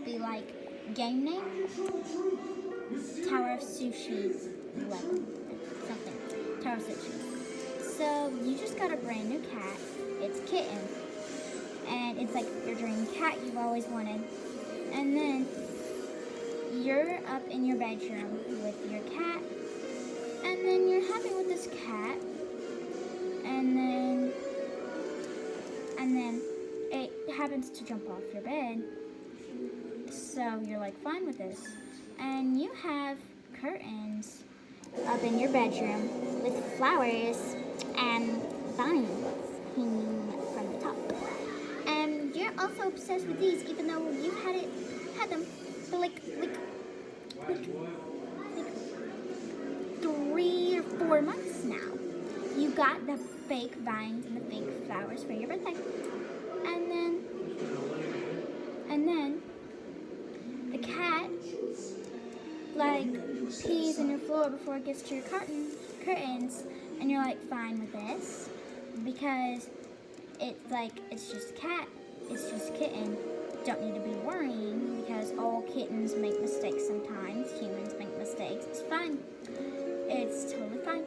be like game name, Tower of Sushi 11, something, Tower of Sushi. So you just got a brand new cat. It's Kitten, and it's like your dream cat you've always wanted. And then you're up in your bedroom with your cat, and then you're happy with this cat, and then it happens to jump off your bed. So you're like fine with this, and you have curtains up in your bedroom with flowers and vines hanging from the top. And you're also obsessed with these, even though you've had them for like 3 or 4 months now. You got the fake vines and the fake flowers for your birthday. And then the cat like pees in your floor before it gets to your curtains, and you're like fine with this because it's just a cat, it's just a kitten. Don't need to be worrying because all kittens make mistakes sometimes. Humans make mistakes. It's fine. It's totally fine.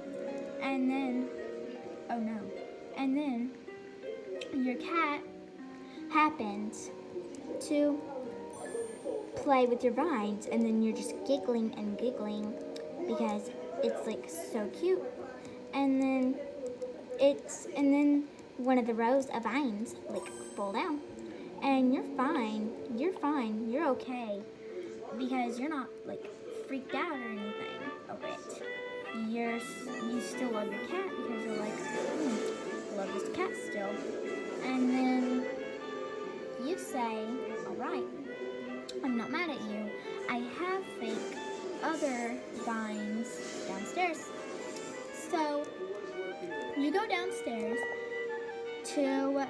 And then, oh no. And then your cat happens to play with your vines, and then you're just giggling and giggling because it's like so cute. And then one of the rows of vines like fall down, and you're fine, you're okay because you're not like freaked out or anything over it. You still love your cat because you're like, love this cat still. And then you say, all right, I'm not mad at you. I have fake other vines downstairs. So you go downstairs to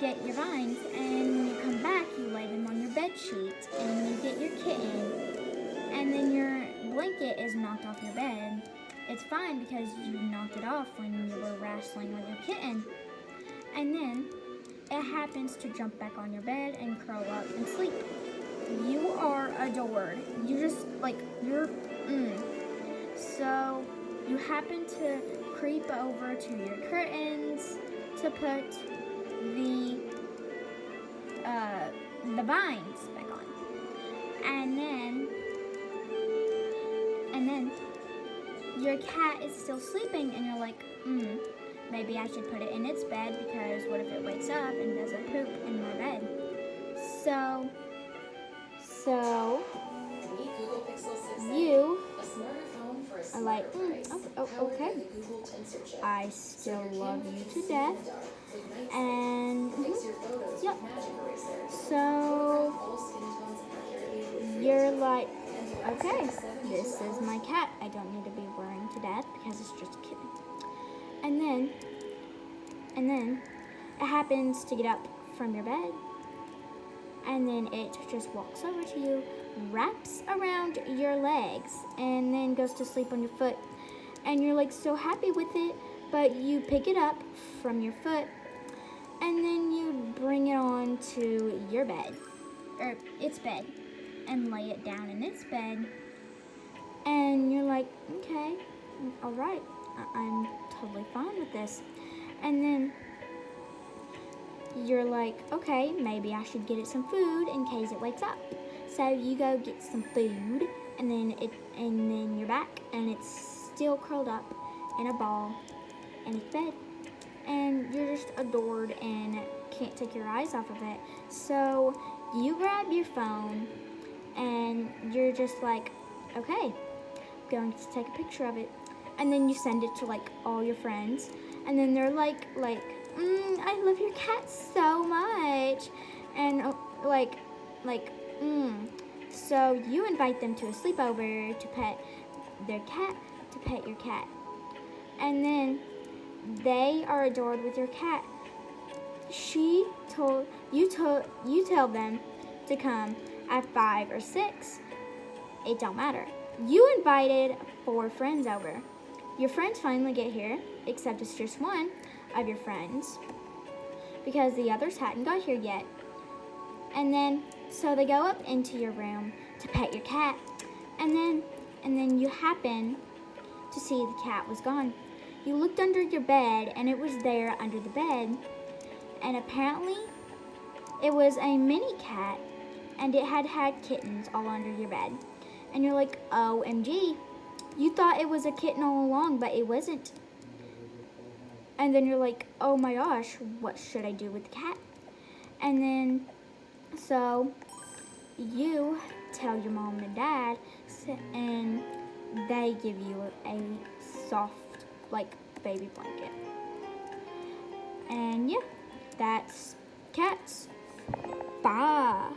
get your vines, and when you come back, you lay them on your bed sheet, and you get your kitten, and then your blanket is knocked off your bed. It's fine because you knocked it off when you were wrestling with your kitten. And then it happens to jump back on your bed and curl up and sleep. You are adored. You just So you happen to creep over to your curtains to put the vines back on. And then your cat is still sleeping, and you're like, maybe I should put it in its bed because what if it wakes up and doesn't poop in my bed? So you are like, okay. I still love you to death. And yep. So you're like, okay, this is my cat. I don't need to be worrying to death because it's just a kitten. And then it happens to get up from your bed, and then it just walks over to you, wraps around your legs, and then goes to sleep on your foot. And you're like so happy with it, but you pick it up from your foot, and then you bring it on to your bed, or its bed, and lay it down in its bed. And you're like, okay, all right, I'm totally fine with this. And then you're like, okay, maybe I should get it some food in case it wakes up. So you go get some food, and then you're back, and it's still curled up in a ball in its bed, and you're just adored and can't take your eyes off of it. So you grab your phone, and you're just like, okay, I'm going to take a picture of it, and then you send it to like all your friends, and then they're like, I love your cat so much, and so you invite them to a sleepover to pet their cat, to pet your cat, and then they are adored with your cat. You tell them to come at 5 or 6. It don't matter. You invited 4 friends over. Your friends finally get here, except it's just one of your friends because the others hadn't got here yet. And then, So they go up into your room to pet your cat, and then you happen to see the cat was gone. You looked under your bed, and it was there under the bed, and apparently it was a mini cat, and it had had kittens all under your bed. And you're like, OMG, you thought it was a kitten all along, but it wasn't. And then you're like, oh my gosh, what should I do with the cat? And then, so you tell your mom and dad, and they give you a soft, like, baby blanket. And yeah, that's cAtS. Bye.